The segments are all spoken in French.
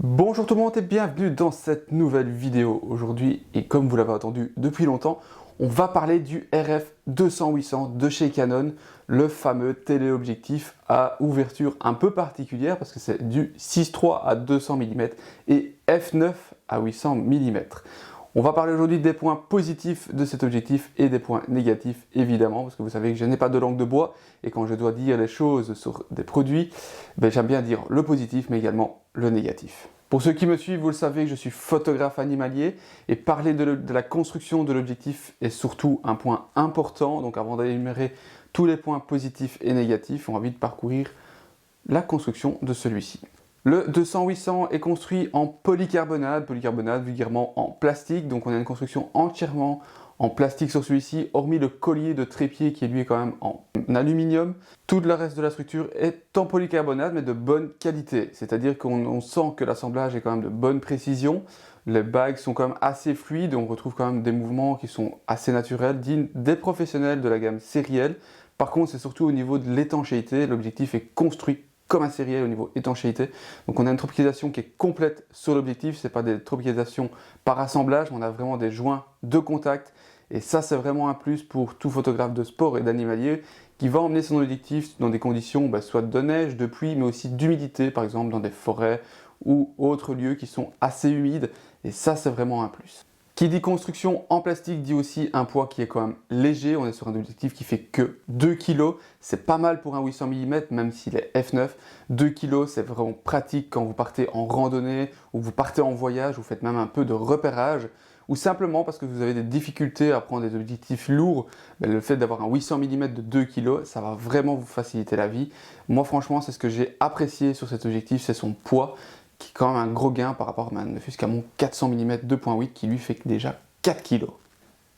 Bonjour tout le monde et bienvenue dans cette nouvelle vidéo. Aujourd'hui, et comme vous l'avez attendu depuis longtemps, on va parler du RF 200-800 de chez Canon, le fameux téléobjectif à ouverture un peu particulière parce que c'est du 6.3 à 200 mm et f9 à 800 mm. On va parler aujourd'hui des points positifs de cet objectif et des points négatifs évidemment, parce que vous savez que je n'ai pas de langue de bois et quand je dois dire les choses sur des produits, j'aime bien dire le positif mais également le négatif. Pour ceux qui me suivent, vous le savez, je suis photographe animalier et parler de la construction de l'objectif est surtout un point important. Donc avant d'énumérer tous les points positifs et négatifs, on va vite parcourir la construction de celui-ci. Le 200-800 est construit en polycarbonate vulgairement en plastique, donc on a une construction entièrement en plastique sur celui-ci, hormis le collier de trépied qui lui est quand même en aluminium. Tout le reste de la structure est en polycarbonate mais de bonne qualité, c'est-à-dire qu'on sent que l'assemblage est quand même de bonne précision, les bagues sont quand même assez fluides, on retrouve quand même des mouvements qui sont assez naturels, dignes des professionnels de la gamme sérielle. Par contre, c'est surtout au niveau de l'étanchéité, l'objectif est construit comme un sériel au niveau étanchéité. Donc on a une tropicalisation qui est complète sur l'objectif, ce n'est pas des tropicalisations par assemblage, on a vraiment des joints de contact. Et ça c'est vraiment un plus pour tout photographe de sport et d'animalier qui va emmener son objectif dans des conditions soit de neige, de pluie, mais aussi d'humidité, par exemple dans des forêts ou autres lieux qui sont assez humides. Et ça c'est vraiment un plus. Qui dit construction en plastique dit aussi un poids qui est quand même léger. On est sur un objectif qui fait que 2 kg. C'est pas mal pour un 800 mm, même s'il est f9. 2 kg, c'est vraiment pratique quand vous partez en randonnée ou vous partez en voyage, vous faites même un peu de repérage ou simplement parce que vous avez des difficultés à prendre des objectifs lourds. Le fait d'avoir un 800 mm de 2 kg, ça va vraiment vous faciliter la vie. Moi, franchement, c'est ce que j'ai apprécié sur cet objectif, c'est son poids, qui est quand même un gros gain par rapport ne fût-ce qu'à mon 400 mm 2.8 qui lui fait déjà 4 kg.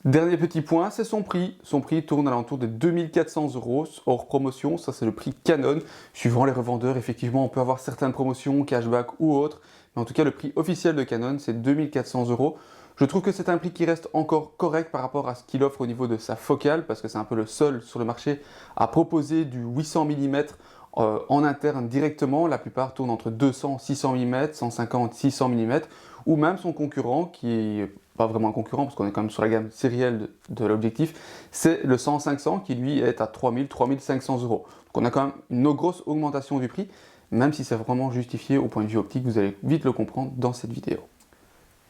Dernier petit point, c'est son prix. Son prix tourne à l'entour de 2400 € hors promotion. Ça, c'est le prix Canon. Suivant les revendeurs, effectivement, on peut avoir certaines promotions, cashback ou autres. Mais en tout cas, le prix officiel de Canon, c'est 2400 €. Je trouve que c'est un prix qui reste encore correct par rapport à ce qu'il offre au niveau de sa focale, parce que c'est un peu le seul sur le marché à proposer du 800 mm en interne directement. La plupart tournent entre 200 600 mm, 150 600 mm, ou même son concurrent qui est pas vraiment un concurrent parce qu'on est quand même sur la gamme sérielle de l'objectif, c'est le 100-500 qui lui est à 3000-3500 €. Donc on a quand même une grosse augmentation du prix, même si c'est vraiment justifié au point de vue optique, vous allez vite le comprendre dans cette vidéo.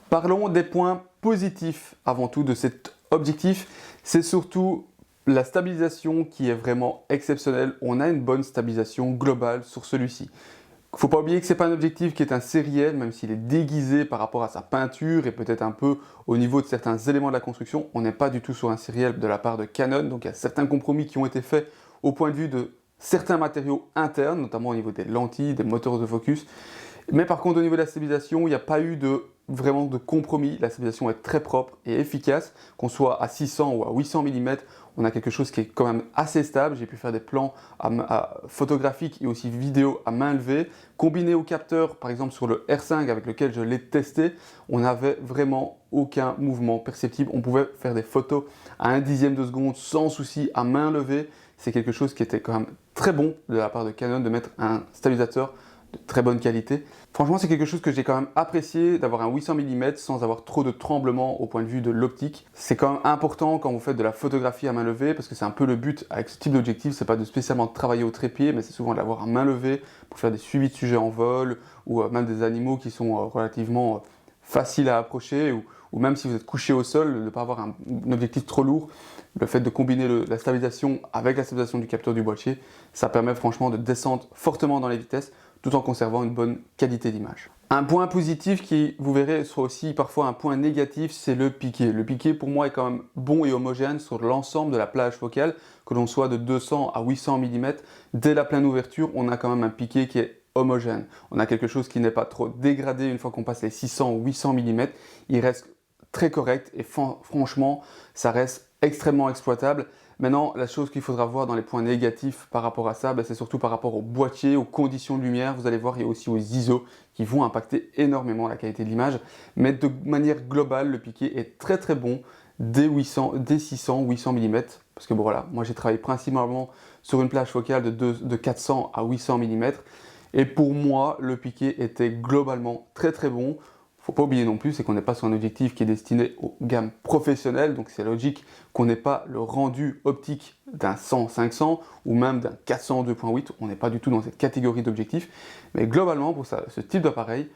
Parlons des points positifs avant tout de cet objectif, c'est surtout la stabilisation qui est vraiment exceptionnelle. On a une bonne stabilisation globale sur celui-ci. Il ne faut pas oublier que ce n'est pas un objectif qui est un sériel, même s'il est déguisé par rapport à sa peinture et peut-être un peu au niveau de certains éléments de la construction. On n'est pas du tout sur un sériel de la part de Canon, donc il y a certains compromis qui ont été faits au point de vue de certains matériaux internes, notamment au niveau des lentilles, des moteurs de focus. Mais par contre, au niveau de la stabilisation, il n'y a pas eu vraiment de compromis. La stabilisation est très propre et efficace, qu'on soit à 600 ou à 800 mm. On a quelque chose qui est quand même assez stable. J'ai pu faire des plans photographiques et aussi vidéo à main levée. Combiné au capteur, par exemple sur le R5 avec lequel je l'ai testé, on n'avait vraiment aucun mouvement perceptible. On pouvait faire des photos à 1/10 de seconde sans souci à main levée. C'est quelque chose qui était quand même très bon de la part de Canon de mettre un stabilisateur de très bonne qualité. Franchement, c'est quelque chose que j'ai quand même apprécié d'avoir un 800 mm sans avoir trop de tremblements au point de vue de l'optique. C'est quand même important quand vous faites de la photographie à main levée parce que c'est un peu le but avec ce type d'objectif, c'est pas de spécialement travailler au trépied, mais c'est souvent de l'avoir à main levée pour faire des suivis de sujets en vol ou même des animaux qui sont relativement faciles à approcher ou même si vous êtes couché au sol, de ne pas avoir un objectif trop lourd. Le fait de combiner la stabilisation avec la stabilisation du capteur du boîtier, ça permet franchement de descendre fortement dans les vitesses tout en conservant une bonne qualité d'image. Un point positif qui, vous verrez, sera aussi parfois un point négatif, c'est le piqué. Le piqué, pour moi, est quand même bon et homogène sur l'ensemble de la plage focale, que l'on soit de 200 à 800 mm. Dès la pleine ouverture, on a quand même un piqué qui est homogène. On a quelque chose qui n'est pas trop dégradé une fois qu'on passe les 600 ou 800 mm. Il reste très correct et franchement, ça reste extrêmement exploitable. Maintenant, la chose qu'il faudra voir dans les points négatifs par rapport à ça, c'est surtout par rapport au boîtier, aux conditions de lumière. Vous allez voir, il y a aussi aux ISO qui vont impacter énormément la qualité de l'image. Mais de manière globale, le piqué est très très bon dès 600, 800 mm. Parce que bon, voilà, moi j'ai travaillé principalement sur une plage focale de 400 à 800 mm. Et pour moi, le piqué était globalement très très bon. Faut pas oublier non plus, c'est qu'on n'est pas sur un objectif qui est destiné aux gammes professionnelles, donc c'est logique qu'on n'ait pas le rendu optique d'un 100-500 ou même d'un 400 2.8, on n'est pas du tout dans cette catégorie d'objectifs, mais globalement pour ça, ce type d'appareil,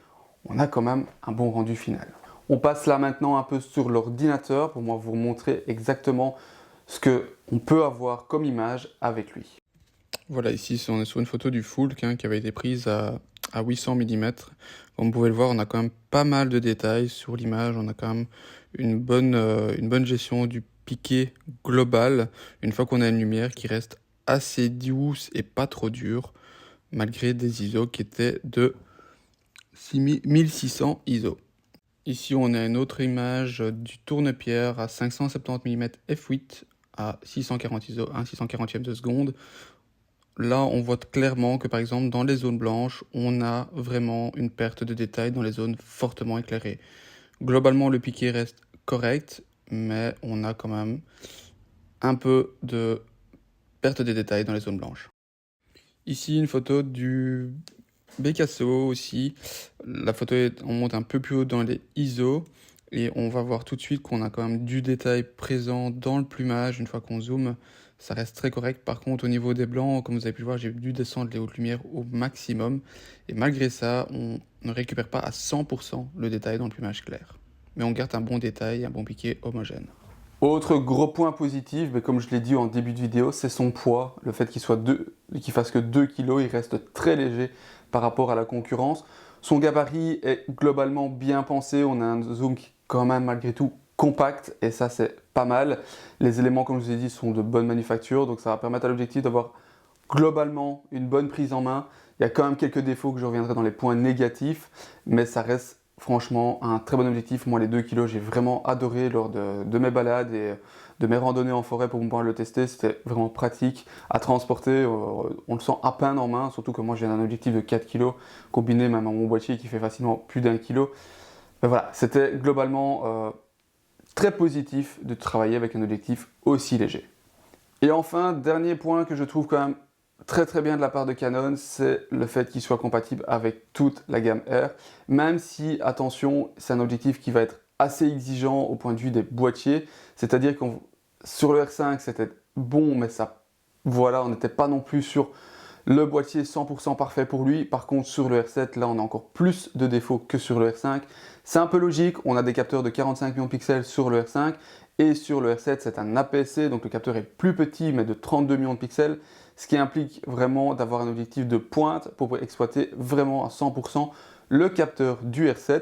on a quand même un bon rendu final. On passe là maintenant un peu sur l'ordinateur pour moi vous montrer exactement ce qu'on peut avoir comme image avec lui. Voilà, ici on est sur une photo du Fulk qui avait été prise à 800 mm. Comme vous pouvez le voir, on a quand même pas mal de détails sur l'image, on a quand même une bonne gestion du piqué global, une fois qu'on a une lumière qui reste assez douce et pas trop dure, malgré des ISO qui étaient de 1600 ISO. Ici, on a une autre image du tourne-pierre à 570 mm f8 à 640 ISO, 1/640e de seconde. Là, on voit clairement que par exemple dans les zones blanches, on a vraiment une perte de détail dans les zones fortement éclairées. Globalement, le piqué reste correct, mais on a quand même un peu de perte de détail dans les zones blanches. Ici, une photo du Becasso aussi. La photo, on monte un peu plus haut dans les ISO et on va voir tout de suite qu'on a quand même du détail présent dans le plumage. Une fois qu'on zoome, ça reste très correct. Par contre, au niveau des blancs, comme vous avez pu le voir, j'ai dû descendre les hautes lumières au maximum. Et malgré ça, on ne récupère pas à 100% le détail dans le plumage clair. Mais on garde un bon détail, un bon piqué homogène. Autre gros point positif, mais comme je l'ai dit en début de vidéo, c'est son poids. Le fait qu'il fasse que 2 kg, il reste très léger par rapport à la concurrence. Son gabarit est globalement bien pensé. On a un zoom qui est quand même malgré tout compact et ça c'est pas mal. Les éléments, comme je vous ai dit, sont de bonne manufacture, donc ça va permettre à l'objectif d'avoir globalement une bonne prise en main. Il y a quand même quelques défauts que je reviendrai dans les points négatifs, mais ça reste franchement un très bon objectif. Moi les 2 kg, j'ai vraiment adoré lors de mes balades et de mes randonnées en forêt pour pouvoir le tester. C'était vraiment pratique à transporter, on le sent à peine en main, surtout que moi j'ai un objectif de 4 kg combiné même à mon boîtier qui fait facilement plus d'1 kg. Mais voilà, c'était globalement très positif de travailler avec un objectif aussi léger. Et enfin, dernier point que je trouve quand même très bien de la part de Canon, c'est le fait qu'il soit compatible avec toute la gamme R, même si, attention, c'est un objectif qui va être assez exigeant au point de vue des boîtiers, c'est-à-dire que sur le R5 c'était bon, mais ça, voilà, on n'était pas non plus sur le boîtier 100% parfait pour lui. Par contre sur le R7, là on a encore plus de défauts que sur le R5. C'est un peu logique, on a des capteurs de 45 millions de pixels sur le R5 et sur le R7 c'est un APS-C, donc le capteur est plus petit mais de 32 millions de pixels, ce qui implique vraiment d'avoir un objectif de pointe pour exploiter vraiment à 100% le capteur du R7.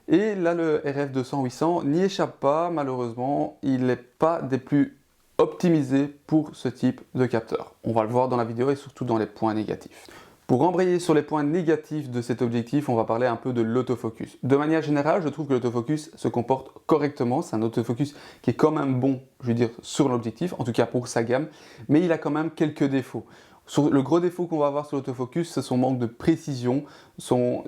Et là le RF200-800 n'y échappe pas malheureusement, il n'est pas des plus optimisé pour ce type de capteur. On va le voir dans la vidéo et surtout dans les points négatifs. Pour embrayer sur les points négatifs de cet objectif, on va parler un peu de l'autofocus. De manière générale, je trouve que l'autofocus se comporte correctement. C'est un autofocus qui est quand même bon, je veux dire, sur l'objectif, en tout cas pour sa gamme, mais il a quand même quelques défauts. Le gros défaut qu'on va avoir sur l'autofocus, c'est son manque de précision.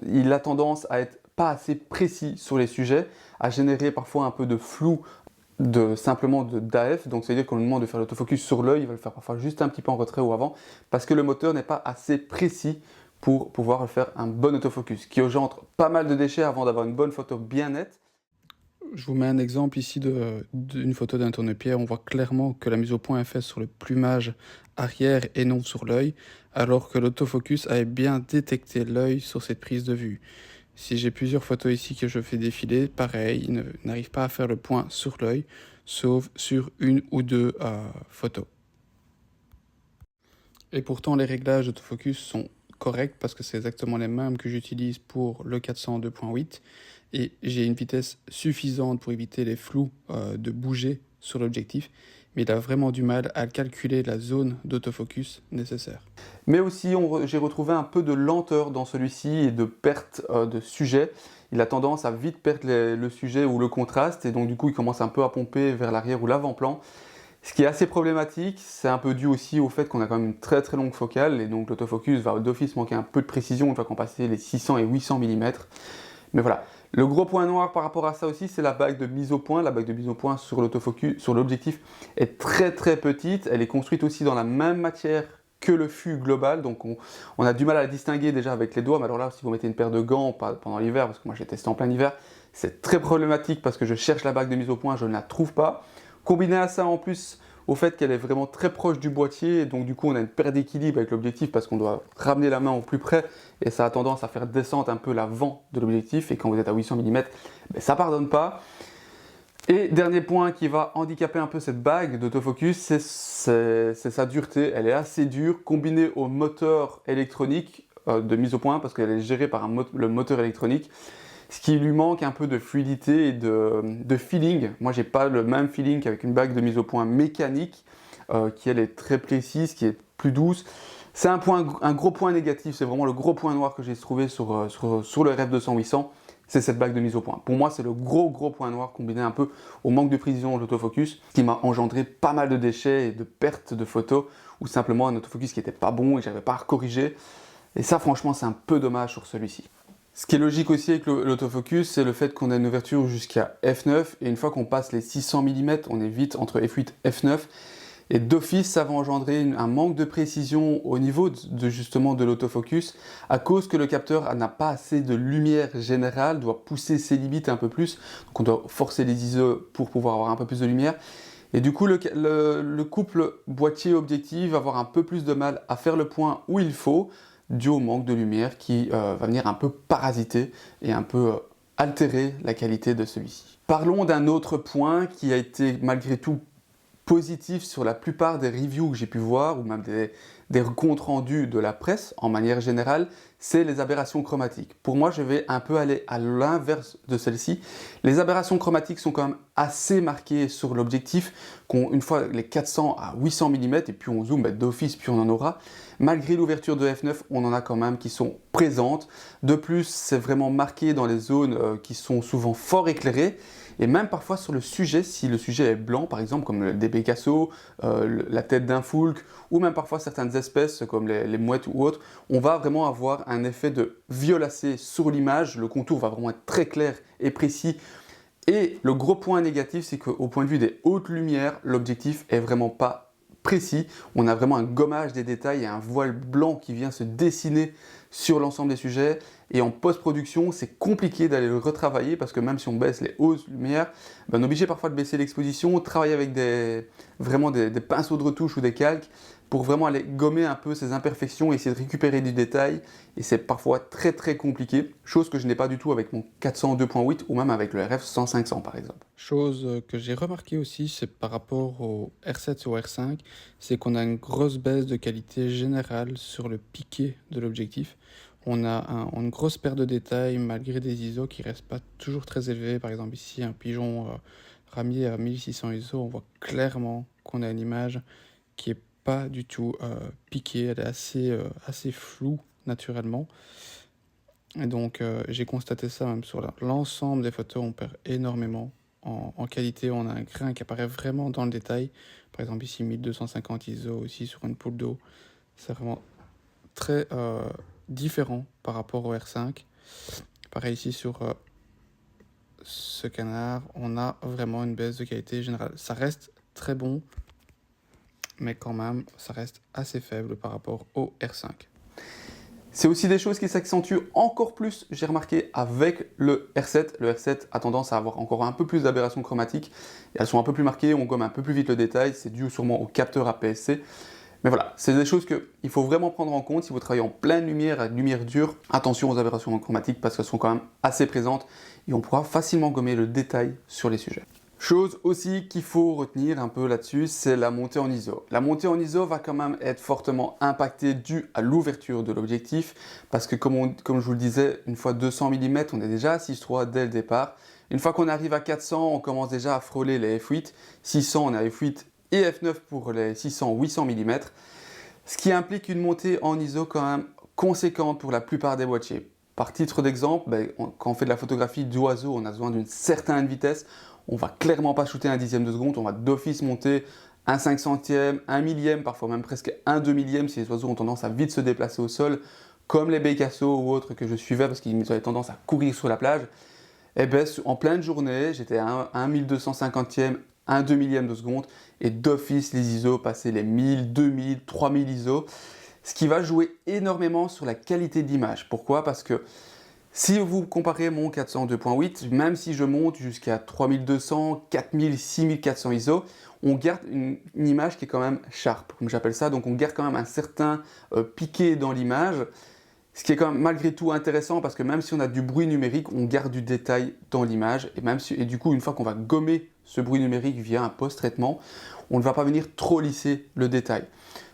Il a tendance à être pas assez précis sur les sujets, à générer parfois un peu de flou simplement d'AF, donc ça veut dire qu'on lui demande de faire l'autofocus sur l'œil, il va le faire parfois juste un petit peu en retrait ou avant, parce que le moteur n'est pas assez précis pour pouvoir faire un bon autofocus, qui engendre pas mal de déchets avant d'avoir une bonne photo bien nette. Je vous mets un exemple ici d'une photo d'un tourne-pierre, on voit clairement que la mise au point est faite sur le plumage arrière et non sur l'œil, alors que l'autofocus avait bien détecté l'œil sur cette prise de vue. Si j'ai plusieurs photos ici que je fais défiler, pareil, il n'arrive pas à faire le point sur l'œil, sauf sur une ou deux photos. Et pourtant, les réglages d'autofocus sont corrects parce que c'est exactement les mêmes que j'utilise pour le 400 2.8 et j'ai une vitesse suffisante pour éviter les flous de bouger sur l'objectif. Mais il a vraiment du mal à calculer la zone d'autofocus nécessaire. Mais aussi, j'ai retrouvé un peu de lenteur dans celui-ci et de perte de sujet. Il a tendance à vite perdre le sujet ou le contraste et donc du coup, il commence un peu à pomper vers l'arrière ou l'avant-plan. Ce qui est assez problématique, c'est un peu dû aussi au fait qu'on a quand même une très longue focale et donc l'autofocus va d'office manquer un peu de précision une fois qu'on passe les 600 et 800 mm. Mais voilà. Le gros point noir par rapport à ça aussi, c'est la bague de mise au point. La bague de mise au point sur l'autofocus, sur l'objectif, est très petite. Elle est construite aussi dans la même matière que le fût global, donc on a du mal à la distinguer déjà avec les doigts, mais alors là, si vous mettez une paire de gants pendant l'hiver, parce que moi j'ai testé en plein hiver, c'est très problématique parce que je cherche la bague de mise au point, je ne la trouve pas. Combiné à ça en plus, au fait qu'elle est vraiment très proche du boîtier, et donc du coup on a une perte d'équilibre avec l'objectif parce qu'on doit ramener la main au plus près, et ça a tendance à faire descendre un peu l'avant de l'objectif, et quand vous êtes à 800 mm, ben, ça pardonne pas. Et dernier point qui va handicaper un peu cette bague d'autofocus, c'est sa dureté. Elle est assez dure, combinée au moteur électronique de mise au point, parce qu'elle est gérée par le moteur électronique, ce qui lui manque un peu de fluidité et de feeling. Moi, j'ai pas le même feeling qu'avec une bague de mise au point mécanique, qui elle est très précise, qui est plus douce. C'est un gros point négatif, c'est vraiment le gros point noir que j'ai trouvé sur le RF 200-800. C'est cette bague de mise au point. Pour moi, c'est le gros point noir combiné un peu au manque de précision de l'autofocus qui m'a engendré pas mal de déchets et de pertes de photos, ou simplement un autofocus qui n'était pas bon et que j'avais pas à corriger. Et ça, franchement, c'est un peu dommage sur celui-ci. Ce qui est logique aussi avec l'autofocus, c'est le fait qu'on a une ouverture jusqu'à f9, et une fois qu'on passe les 600 mm, on est vite entre f8 et f9. Et d'office, ça va engendrer un manque de précision au niveau justement de l'autofocus, à cause que le capteur n'a pas assez de lumière générale, doit pousser ses limites un peu plus, donc on doit forcer les ISO pour pouvoir avoir un peu plus de lumière. Et du coup, le couple boîtier-objectif va avoir un peu plus de mal à faire le point où il faut, dû au manque de lumière qui va venir un peu parasiter et un peu altérer la qualité de celui-ci. Parlons d'un autre point qui a été malgré tout positif sur la plupart des reviews que j'ai pu voir, ou même des comptes rendus de la presse en manière générale, c'est les aberrations chromatiques. Pour moi, je vais un peu aller à l'inverse de celle-ci. Les aberrations chromatiques sont quand même assez marquées sur l'objectif, une fois les 400 à 800 mm, et puis on zoome d'office, puis on en aura. Malgré l'ouverture de f9, on en a quand même qui sont présentes. De plus, c'est vraiment marqué dans les zones qui sont souvent fort éclairées. Et même parfois sur le sujet, si le sujet est blanc, par exemple comme des bécassos, la tête d'un foulque, ou même parfois certaines espèces comme les mouettes ou autres, on va vraiment avoir un effet de violacé sur l'image. Le contour va vraiment être très clair et précis. Et le gros point négatif, c'est qu'au point de vue des hautes lumières, l'objectif est vraiment pas précis. On a vraiment un gommage des détails et un voile blanc qui vient se dessiner sur l'ensemble des sujets. Et en post-production, c'est compliqué d'aller le retravailler parce que même si on baisse les hautes lumières, on est obligé parfois de baisser l'exposition, travailler avec vraiment des pinceaux de retouche ou des calques pour vraiment aller gommer un peu ces imperfections et essayer de récupérer du détail. Et c'est parfois très compliqué, chose que je n'ai pas du tout avec mon 400 2.8 ou même avec le RF 100-500 par exemple. Chose que j'ai remarqué aussi, c'est par rapport au R7 et au R5, c'est qu'on a une grosse baisse de qualité générale sur le piqué de l'objectif. On a une grosse perte de détails malgré des ISO qui ne restent pas toujours très élevés. Par exemple ici, un pigeon ramier à 1600 ISO, on voit clairement qu'on a une image qui n'est pas du tout piquée, elle est assez floue naturellement. Et donc j'ai constaté ça même sur l'ensemble des photos, on perd énormément en qualité. On a un grain qui apparaît vraiment dans le détail. Par exemple ici 1250 ISO aussi sur une poule d'eau. C'est vraiment très différent par rapport au R5. Pareil ici sur ce canard, on a vraiment une baisse de qualité générale. Ça reste très bon, mais quand même, ça reste assez faible par rapport au R5. C'est aussi des choses qui s'accentuent encore plus, j'ai remarqué, avec le R7. Le R7 a tendance à avoir encore un peu plus d'aberrations chromatiques. Et elles sont un peu plus marquées, on gomme un peu plus vite le détail. C'est dû sûrement au capteur APS-C. Mais voilà, c'est des choses qu'il faut vraiment prendre en compte si vous travaillez en pleine lumière, à lumière dure. Attention aux aberrations chromatiques parce qu'elles sont quand même assez présentes et on pourra facilement gommer le détail sur les sujets. Chose aussi qu'il faut retenir un peu là-dessus, c'est la montée en ISO. La montée en ISO va quand même être fortement impactée due à l'ouverture de l'objectif parce que comme je vous le disais, une fois 200 mm, on est déjà à 6.3 dès le départ. Une fois qu'on arrive à 400, on commence déjà à frôler les f8. 600, on est à f8 et f9 pour les 600-800 mm. Ce qui implique une montée en ISO quand même conséquente pour la plupart des boîtiers. Par titre d'exemple, quand on fait de la photographie d'oiseaux, on a besoin d'une certaine vitesse. On va clairement pas shooter un dixième de seconde, on va d'office monter un 500e, un millième, parfois même presque un 2 millième si les oiseaux ont tendance à vite se déplacer au sol, comme les bécassos ou autres que je suivais parce qu'ils avaient tendance à courir sur la plage. Et en pleine journée, j'étais à un 1250e, 1 2 millième de seconde et d'office les ISO passer les 1000, 2000, 3000 ISO, ce qui va jouer énormément sur la qualité d'image. Pourquoi? Parce que si vous comparez mon 402.8, même si je monte jusqu'à 3200, 4000, 6400 ISO, on garde une image qui est quand même sharp, comme j'appelle ça. Donc on garde quand même un certain piqué dans l'image, ce qui est quand même malgré tout intéressant parce que même si on a du bruit numérique, on garde du détail dans l'image. Et du coup, une fois qu'on va gommer ce bruit numérique via un post-traitement, on ne va pas venir trop lisser le détail.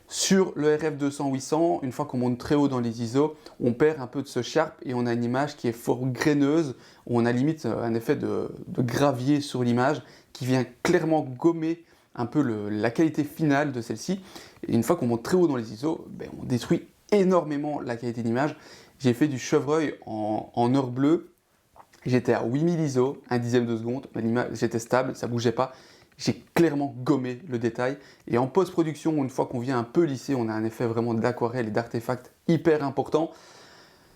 Sur le RF200-800, une fois qu'on monte très haut dans les ISO, on perd un peu de ce sharp et on a une image qui est fort graineuse, où on a limite un effet de gravier sur l'image qui vient clairement gommer un peu la qualité finale de celle-ci. Et une fois qu'on monte très haut dans les ISO, on détruit énormément la qualité d'image. J'ai fait du chevreuil en heure bleue, j'étais à 8000 ISO, 1 dixième de seconde, j'étais stable, ça ne bougeait pas. J'ai clairement gommé le détail. Et en post-production, une fois qu'on vient un peu lisser, on a un effet vraiment d'aquarelle et d'artefact hyper important.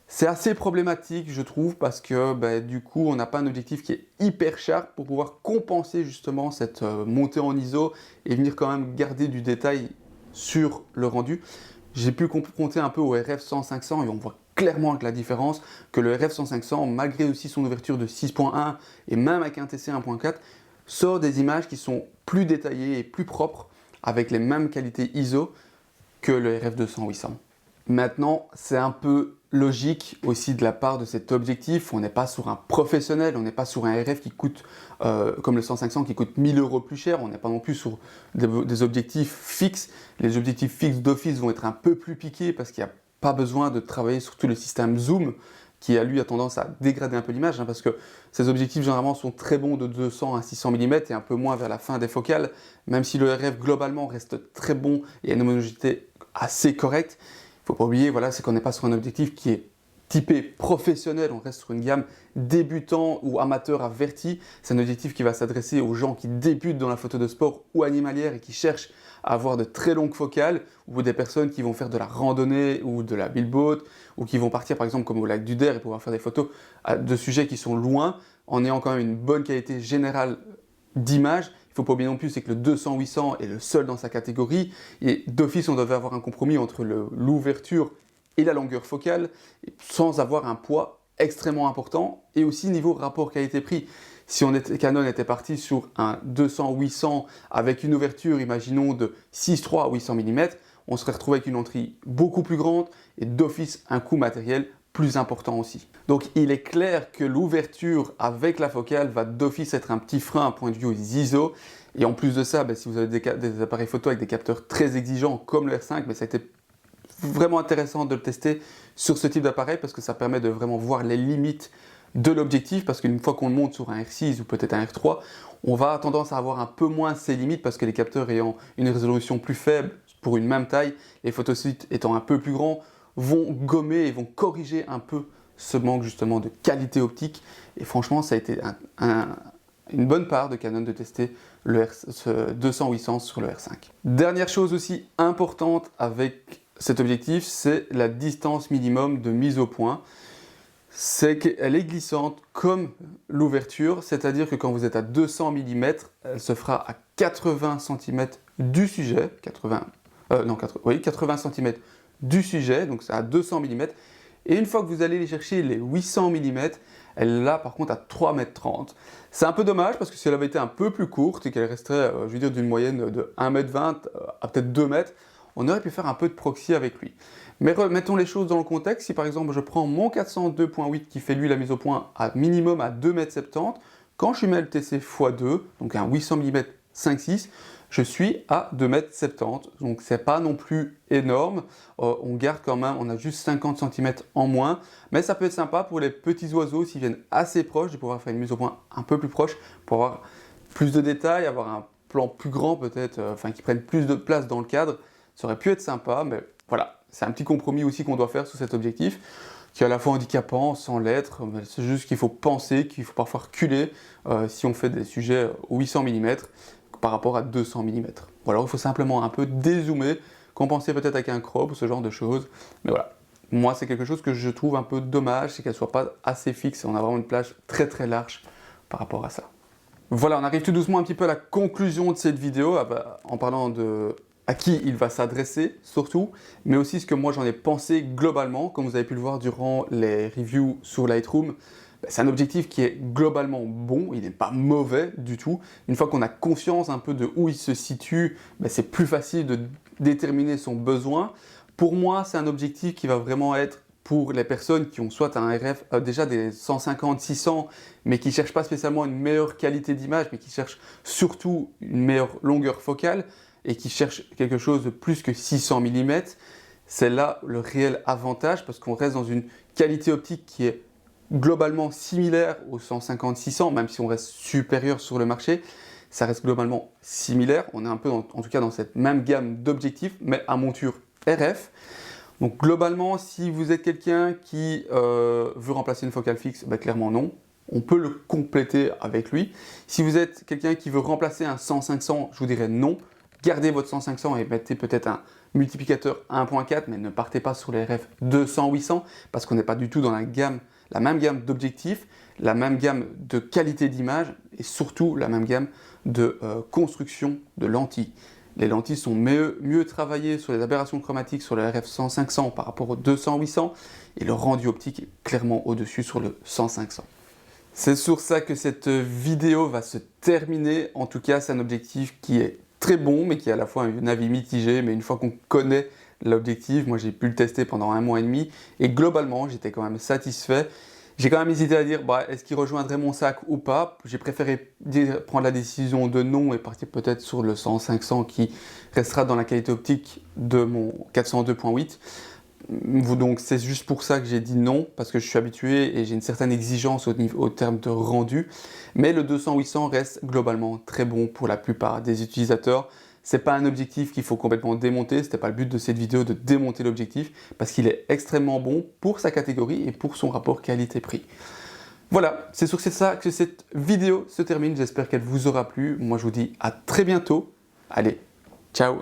C'est assez problématique, je trouve, parce que du coup, on n'a pas un objectif qui est hyper sharp pour pouvoir compenser justement cette montée en ISO et venir quand même garder du détail sur le rendu. J'ai pu confronter un peu au RF100-500 et on voit clairement avec la différence que le RF100-500, malgré aussi son ouverture de 6.1 et même avec un TC 1.4, sort des images qui sont plus détaillées et plus propres avec les mêmes qualités ISO que le RF200-800. Maintenant, c'est un peu logique aussi de la part de cet objectif. On n'est pas sur un professionnel, on n'est pas sur un RF qui coûte, comme le 100-500 qui coûte 1000 € plus cher. On n'est pas non plus sur des objectifs fixes. Les objectifs fixes d'office vont être un peu plus piqués parce qu'il n'y a pas besoin de travailler sur tout le système zoom qui a tendance à dégrader un peu l'image, parce que ces objectifs généralement sont très bons de 200 à 600 mm et un peu moins vers la fin des focales, même si le RF globalement reste très bon et a une luminosité assez correcte. Il ne faut pas oublier, c'est qu'on n'est pas sur un objectif qui est typé professionnel, on reste sur une gamme débutant ou amateur averti. C'est un objectif qui va s'adresser aux gens qui débutent dans la photo de sport ou animalière et qui cherchent à avoir de très longues focales, ou des personnes qui vont faire de la randonnée ou de la billboat, ou qui vont partir par exemple comme au lac du Der et pouvoir faire des photos de sujets qui sont loin, en ayant quand même une bonne qualité générale d'image. Il ne faut pas oublier non plus, c'est que le 200-800 est le seul dans sa catégorie, et d'office on devait avoir un compromis entre l'ouverture et la longueur focale, sans avoir un poids extrêmement important, et aussi niveau rapport qualité-prix. Si Canon était parti sur un 200-800 avec une ouverture, imaginons de 6.3 à 800 mm, on serait retrouvé avec une entrée beaucoup plus grande et d'office un coût matériel plus important aussi. Donc il est clair que l'ouverture avec la focale va d'office être un petit frein à point de vue aux ISO. Et en plus de ça, si vous avez des appareils photo avec des capteurs très exigeants comme le R5, ça a été vraiment intéressant de le tester sur ce type d'appareil parce que ça permet de vraiment voir les limites de l'objectif, parce qu'une fois qu'on le monte sur un R6 ou peut-être un R3, on va tendance à avoir un peu moins ces limites parce que les capteurs ayant une résolution plus faible pour une même taille, les photosites étant un peu plus grands, vont gommer et vont corriger un peu ce manque justement de qualité optique. Et franchement, ça a été une bonne part de Canon de tester ce 200-800 sur le R5. Dernière chose aussi importante avec cet objectif, c'est la distance minimum de mise au point. C'est qu'elle est glissante comme l'ouverture, c'est-à-dire que quand vous êtes à 200 mm, elle se fera à 80 cm du sujet, 80 cm du sujet, donc c'est à 200 mm. Et une fois que vous allez aller chercher les 800 mm, elle est là par contre à 3,30 m. C'est un peu dommage parce que si elle avait été un peu plus courte et qu'elle resterait, d'une moyenne de 1,20 m à peut-être 2 m, on aurait pu faire un peu de proxy avec lui. Mais remettons les choses dans le contexte. Si par exemple je prends mon 402.8 qui fait lui la mise au point à minimum à 2,70 m, quand je mets le TC x2, donc un 800 mm 5.6, je suis à 2,70 m. Donc c'est pas non plus énorme. On garde quand même, on a juste 50 cm en moins. Mais ça peut être sympa pour les petits oiseaux s'ils viennent assez proches, de pouvoir faire une mise au point un peu plus proche pour avoir plus de détails, avoir un plan plus grand peut-être, qui prenne plus de place dans le cadre. Ça aurait pu être sympa, mais voilà. C'est un petit compromis aussi qu'on doit faire sur cet objectif, qui est à la fois handicapant, sans l'être. C'est juste qu'il faut penser, qu'il faut parfois reculer si on fait des sujets au 800 mm par rapport à 200 mm. Voilà, il faut simplement un peu dézoomer, compenser peut-être avec un crop ou ce genre de choses. Mais voilà, moi c'est quelque chose que je trouve un peu dommage, c'est qu'elle ne soit pas assez fixe et on a vraiment une plage très très large par rapport à ça. Voilà, on arrive tout doucement un petit peu à la conclusion de cette vidéo, en parlant de à qui il va s'adresser surtout, mais aussi ce que moi j'en ai pensé globalement. Comme vous avez pu le voir durant les reviews sur Lightroom, c'est un objectif qui est globalement bon, il n'est pas mauvais du tout. Une fois qu'on a conscience un peu de où il se situe, c'est plus facile de déterminer son besoin. Pour moi, c'est un objectif qui va vraiment être pour les personnes qui ont soit un RF, déjà des 150-600, mais qui ne cherchent pas spécialement une meilleure qualité d'image, mais qui cherchent surtout une meilleure longueur focale et qui cherchent quelque chose de plus que 600 mm. C'est là le réel avantage parce qu'on reste dans une qualité optique qui est globalement similaire au 150-600, même si on reste supérieur sur le marché. Ça reste globalement similaire. On est un peu, en tout cas, dans cette même gamme d'objectifs, mais à monture RF. Donc globalement, si vous êtes quelqu'un qui veut remplacer une focale fixe, clairement non. On peut le compléter avec lui. Si vous êtes quelqu'un qui veut remplacer un 100-500, je vous dirais non. Gardez votre 100-500 et mettez peut-être un multiplicateur 1.4, mais ne partez pas sur les RF 200-800 parce qu'on n'est pas du tout dans la même gamme d'objectifs, la même gamme de qualité d'image et surtout la même gamme de construction de lentilles. Les lentilles sont mieux travaillées sur les aberrations chromatiques sur le RF 100-500 par rapport au 200-800 et le rendu optique est clairement au-dessus sur le 100-500. C'est sur ça que cette vidéo va se terminer. En tout cas, c'est un objectif qui est très bon, mais qui a à la fois un avis mitigé. Mais une fois qu'on connaît l'objectif, moi j'ai pu le tester pendant 1 mois et demi, et globalement, j'étais quand même satisfait. J'ai quand même hésité à dire, est-ce qu'il rejoindrait mon sac ou pas? J'ai préféré prendre la décision de non et partir peut-être sur le 100-500 qui restera dans la qualité optique de mon 402.8. Donc c'est juste pour ça que j'ai dit non, parce que je suis habitué et j'ai une certaine exigence au terme de rendu. Mais le 200-800 reste globalement très bon pour la plupart des utilisateurs. C'est pas un objectif qu'il faut complètement démonter, c'était pas le but de cette vidéo de démonter l'objectif, parce qu'il est extrêmement bon pour sa catégorie et pour son rapport qualité-prix. Voilà, c'est sur ça que cette vidéo se termine, j'espère qu'elle vous aura plu. Moi je vous dis à très bientôt, allez, ciao!